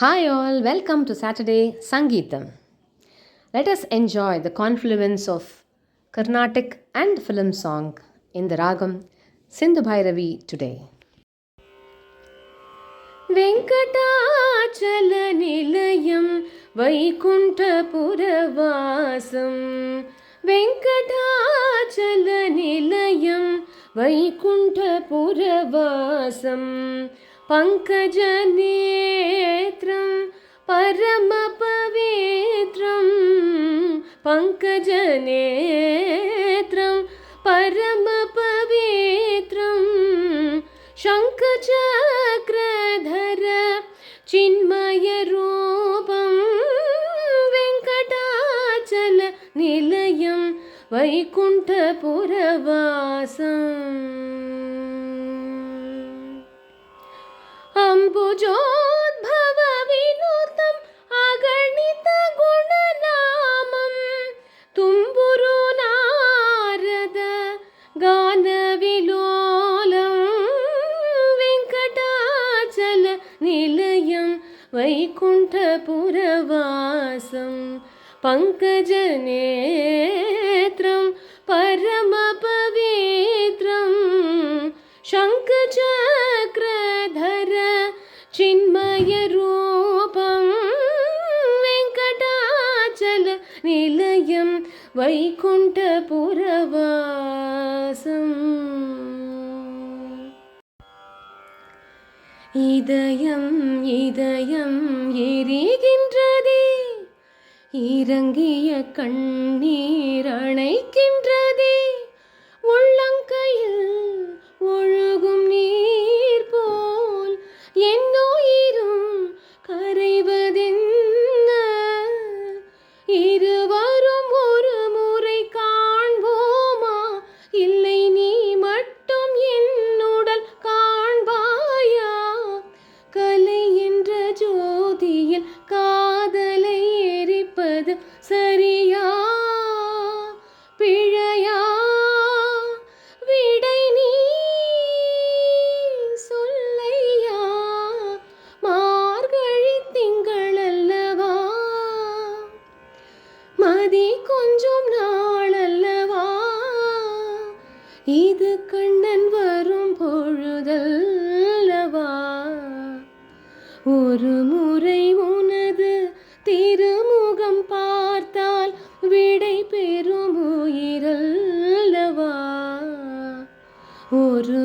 Hi, all, welcome to Saturday Sangeetam. Let us enjoy the confluence of Carnatic and film song in the Ragam Sindhu Bhairavi today. वेङ्कटाचलनिलयं वैकुण्ठपुरवासं वेङ्कटाचलनिलयं वैकुण्ठपुरवासं पङ्कजनेत्रं परमपवित्रं पङ्कजनेत्रं परमपवित्रं शङ्खचक्रधर चिन्मयरूपं वेङ्कटाचलनिलयं वैकुण्ठपुरवासम् अम्बुजोद्भवविनुतम् अगणितगुणनामं Tumburu Narad गानविलोलं वेङ्कटाचलनिलयं वैकुण्ठपुरवासं पङ्कजनेत्रं परमपवित्रं शङ्खचक्रधर चिन्मयरूपं वेङ्कटाचलनिलयं वैकुण्ठपुरवासम् இதயம் எரிகின்றதே இறங்கிய கண்ணீர் அணைக்கின்றதே உள்ளங்கையில் ஒழுகும் நீர் போல் என்னுயிரும் கரைவதென்ன இருவரும் ஒரு முறை காண்போமா இல்லை நீ மட்டும் என்னுடல் காண்பாயா கலை என்ற ஜோதியில் காதலை எரிப்பது சரியா பிழையா விடை நீ சொல்லையா மார்கழி திங்கள் அல்லவா மதி கொஞ்சம் நாள் அல்லவா இது கண்ணன் வரும் பொழுதல்லவா ஒரு முறை உனது திருமுகம் பார்த்தால் விடை பெறும் உயிரல்லவா ஒரு